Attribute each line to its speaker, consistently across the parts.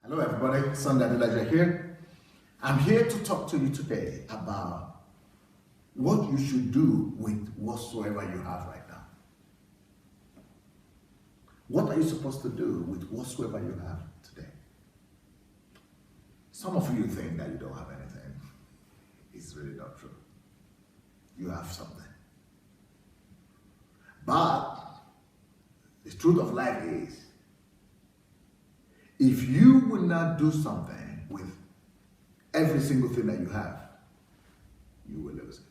Speaker 1: Hello everybody, Sunday Adelaja here. I'm here to talk to you today about what you should do with whatsoever you have right now. What are you supposed to do with whatsoever you have today? Some of you think that you don't have anything. It's really not true. You have something. But the truth of life is, if you will not do something with every single thing that you have, you will lose it.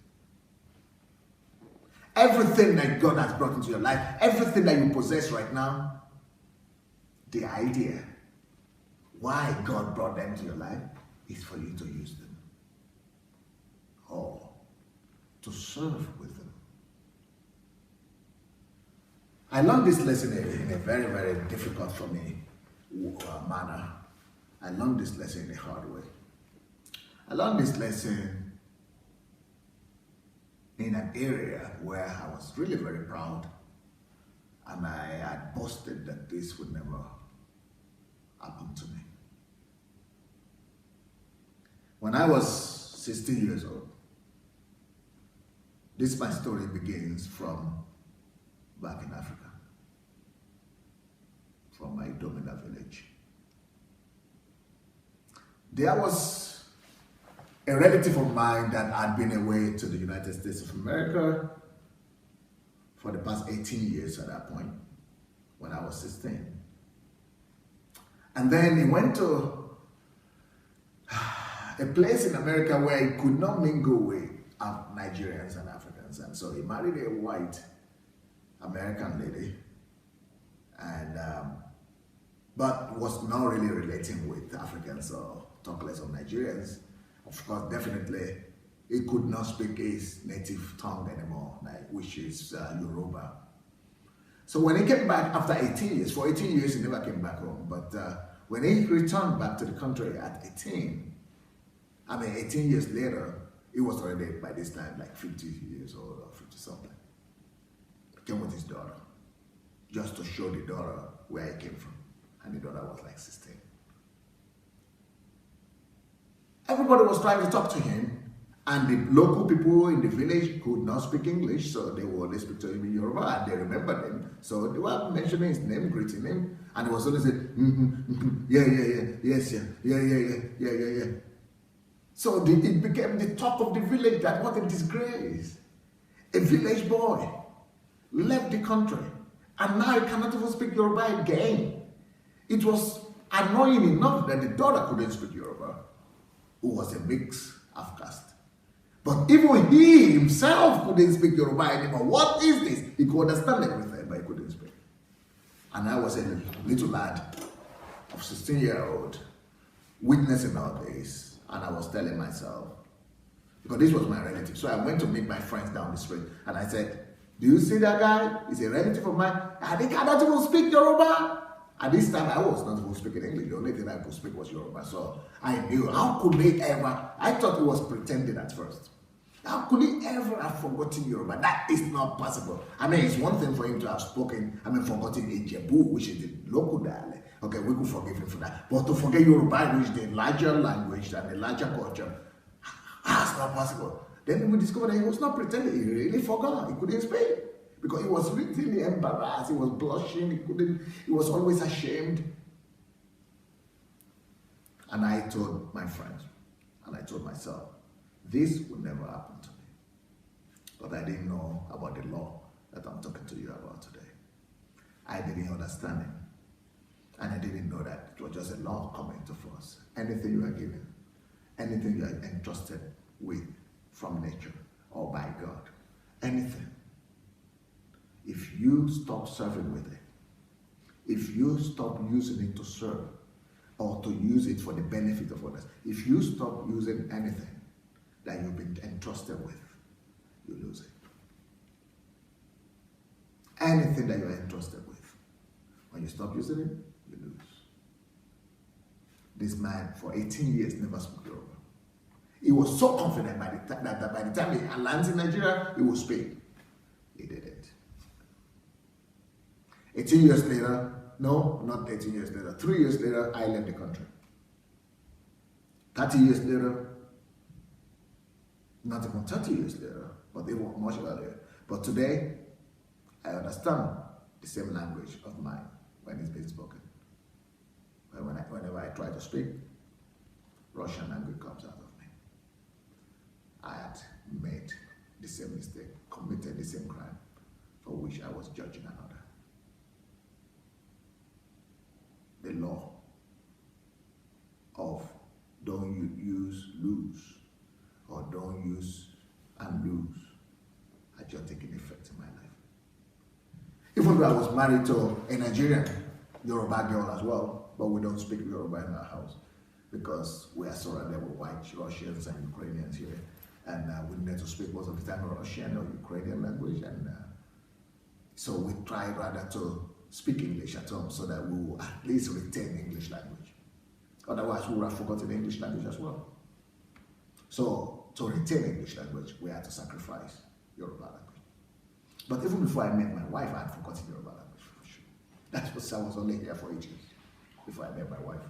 Speaker 1: Everything that God has brought into your life, everything that you possess right now, the idea why God brought them to your life is for you to use them or to serve with them. I learned this lesson in a very, very difficult for me manner. I learned this lesson the hard way. I learned this lesson in an area where I was really very proud, and I had boasted that this would never happen to me. When I was 16 years old, my story begins from back in Africa, from my Domina village. There was a relative of mine that had been away to the United States of America for the past 18 years at that point, when I was 16. And then he went to a place in America where he could not mingle with Nigerians and Africans. And so he married a white American lady, and but was not really relating with Africans or talk less of Nigerians. Of course, definitely, he could not speak his native tongue anymore, which is Yoruba. So when he came back after 18 years, for 18 years he never came back home, but when he returned back to the country at 18 years later, he was already by this time like 50 years old or 50 something. He came with his daughter, just to show the daughter where he came from. And the daughter was like 16. Everybody was trying to talk to him, and the local people in the village could not speak English, so they would only speak to him in Yoruba, and they remembered him. So they were mentioning his name, greeting him, and he was always saying, yes, yeah. So it became the talk of the village that what a disgrace. A village boy left the country, and now he cannot even speak Yoruba again. It was annoying enough that the daughter couldn't speak Yoruba, who was a mixed half-caste. But even he himself couldn't speak Yoruba anymore. What is this? He could understand everything, but he couldn't speak. And I was a little lad of 16-year-old witnessing all this, and I was telling myself, because this was my relative, so I went to meet my friends down the street, and I said, do you see that guy? He's a relative of mine, and he cannot even speak Yoruba. At this time, I was not even speaking English. The only thing I could speak was Yoruba. So I knew, how could they ever, I thought he was pretending at first. How could he ever have forgotten Yoruba? That is not possible. I mean, it's one thing for him to have spoken, forgotten Ijebu, which is the local dialect. Okay, we could forgive him for that. But to forget Yoruba, which is the larger language and the larger culture, that's not possible. Then we discovered that he was not pretending. He really forgot. He couldn't speak. Because he was really embarrassed, he was blushing, he was always ashamed. And I told my friends, and I told myself, this would never happen to me. But I didn't know about the law that I'm talking to you about today. I didn't understand it. And I didn't know that it was just a law coming to force. Anything you are given, anything you are entrusted with from nature or by God, anything. If you stop serving with it, if you stop using it to serve or to use it for the benefit of others, if you stop using anything that you've been entrusted with, you lose it. Anything that you're entrusted with, when you stop using it, you lose. This man, for 18 years, never spoke Yoruba. He was so confident that by the time he lands in Nigeria, he would speak. He didn't. 18 years later, no, not 18 years later, 3 years later, I left the country. 30 years later, not even 30 years later, but they were much earlier. But today, I understand the same language of mine when it's being spoken. Whenever I try to speak, Russian language comes out of me. I had made the same mistake, committed the same crime for which I was judging another. The law of don't use lose or don't use and lose had just taken effect in my life. Even though I was married to a Nigerian Yoruba girl as well, but we don't speak Yoruba in our house because we are surrounded with white Russians and Ukrainians here, and we need to speak most of the time Russian or Ukrainian language, and so we try rather to speak English at home so that we will at least retain English language. Otherwise, we would have forgotten English language as well. So to retain English language, we had to sacrifice Yoruba language. But even before I met my wife, I had forgotten Yoruba language for sure. That's what I was only here for 8 years before I met my wife.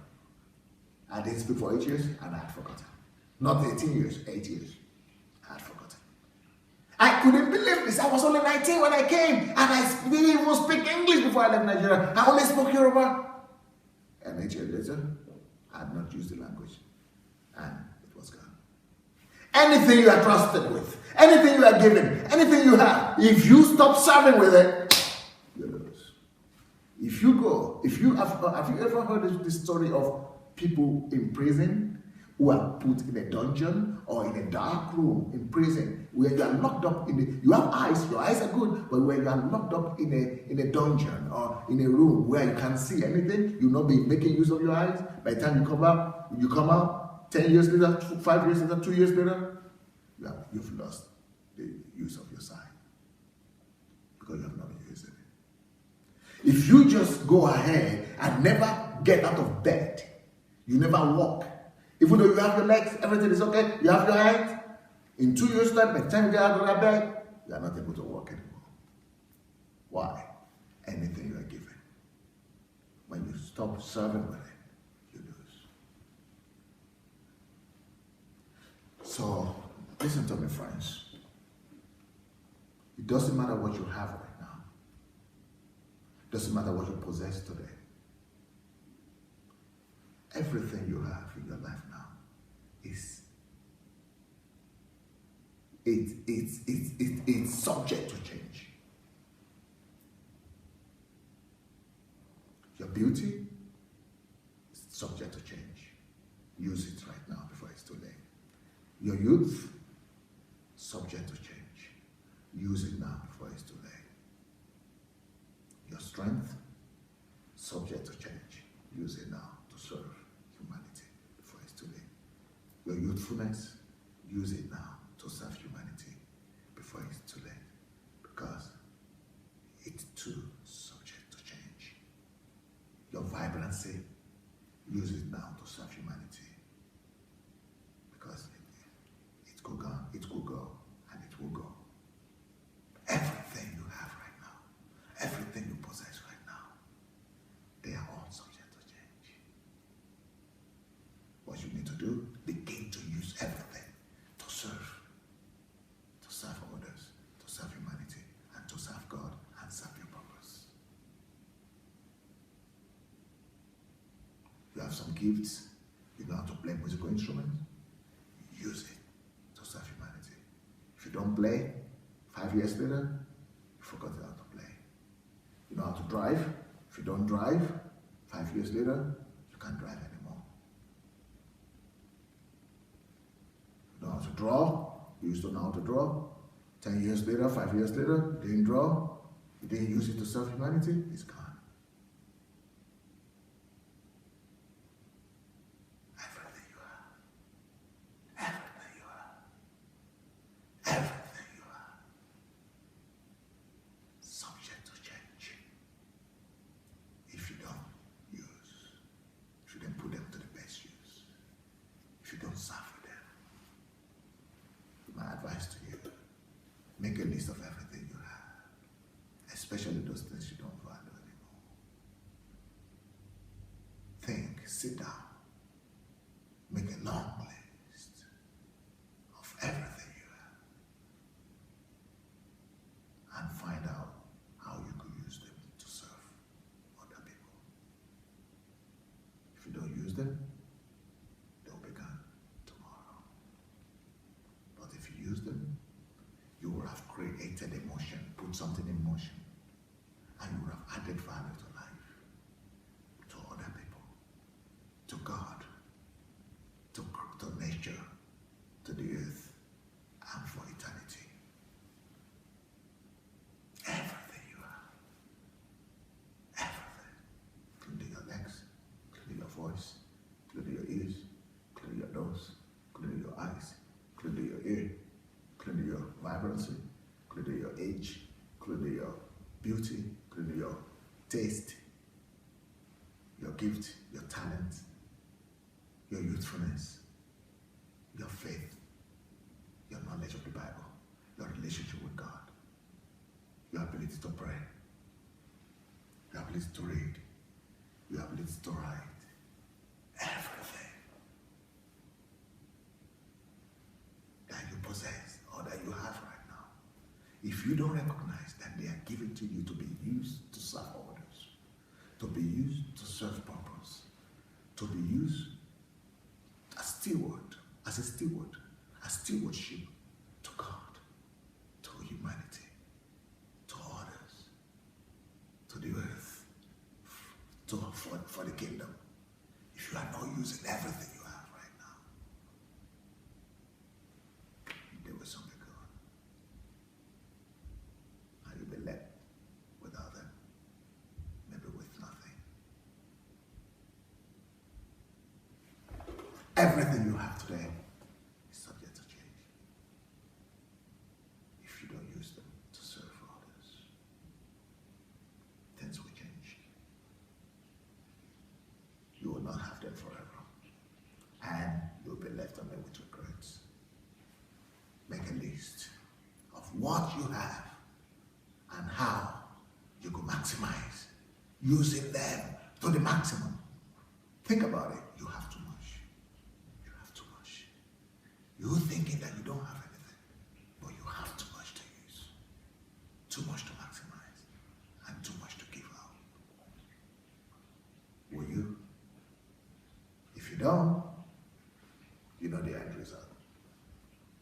Speaker 1: I didn't speak for 8 years and I had forgotten. Not 18 years, 8 years. I had forgotten. I couldn't believe this. I was only 19 when I came and I didn't even speak English before I left Nigeria. I only spoke Yoruba. And 8 years later, I had not used the language and it was gone. Anything you are trusted with, anything you are given, anything you have, if you stop serving with it, you lose. If you have you ever heard this story of people in prison who are put in a dungeon or in a dark room in prison where you are locked up you have eyes, your eyes are good, but where you are locked up in a dungeon or in a room where you can't see anything, you'll not be making use of your eyes. By the time you come out 10 years later, 5 years later, 2 years later, you've lost the use of your sight because you have not been using it. If you just go ahead and never get out of bed, you never walk, even though you have your legs, everything is okay, you have your hands, in 2 years' time, by the time you get out of that bed, you are not able to walk anymore. Why? Anything you are given. When you stop serving with it, you lose. So, listen to me, friends. It doesn't matter what you have right now. It doesn't matter what you possess today. Everything you have in your life now is it's subject to change. Your beauty is subject to change. Use it right now before it's too late. Your youth, subject to change. Use it now before it's too late. Your strength, subject to change. Use it now to serve humanity before it's too late. Your youthfulness, use it now to serve humanity before it's too late. Because it's too subject to change. Your vibrancy, use it now to serve humanity. Because it could go, and it will go. Everything you have right now, everything you possess right now, they are all subject to change. What you need to do, begin to use everything to serve others, to serve humanity, and to serve God and serve your purpose. You have some gifts, you know how to play musical instruments, use it to serve humanity. If you don't play, 5 years later, you forgot how to play. You know how to drive, if you don't drive, 5 years later, you can't drive anymore. You know how to draw, you used to know how to draw. 10 years later, 5 years later, you didn't draw, you didn't use it to serve humanity, it's gone. Everything you are, subject to change. If you don't use, if you don't put them to the best use, if you don't serve with them, my advice to you, make a list of everything you have, especially those things you don't value anymore. Think, sit down, make a long taste, your gift, your talent, your youthfulness, your faith, your knowledge of the Bible, your relationship with God, your ability to pray, your ability to read, your ability to write, everything that you possess or that you have right now. If you don't recognize that they are given to you to be used to serve others, to be used to serve purpose, to be used as stewardship to God, to humanity, to others, to the earth, for the kingdom. If you are not using everything you have right now, there will soon be gone. And you'll be left without them, maybe with nothing. Everything you have today is subject to change if you don't use them to serve others. Things will change. You will not have them forever, and you'll be left on them with regrets. Make a list of what you have and how you can maximize using them to the maximum. Think about it. You have too much. You have too much. You're thinking that you don't have anything, but you have too much to use, too much to maximize, and too much to give out. Will you? If you don't, you know the end result.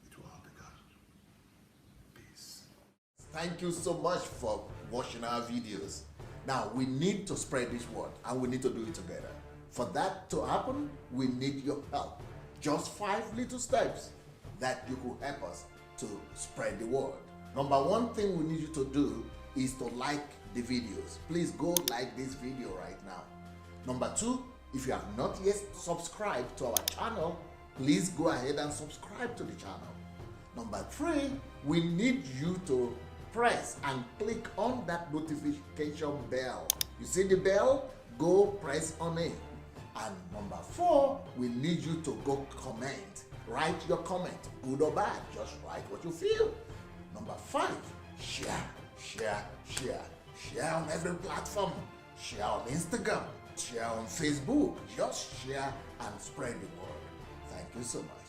Speaker 1: It will all be God. Peace. Thank you so much for watching our videos. Now, we need to spread this word, and we need to do it together. For that to happen, we need your help. Just 5 little steps that you could help us to spread the word. Number one thing we need you to do is to like the videos. Please go like this video right now. Number 2, if you have not yet subscribed to our channel, please go ahead and subscribe to the channel. Number 3, we need you to press and click on that notification bell. You see the bell? Go press on it. And number 4, we need you to go comment. Write your comment, good or bad. Just write what you feel. Number 5, share. Share on every platform. Share on Instagram. Share on Facebook. Just share and spread the word. Thank you so much.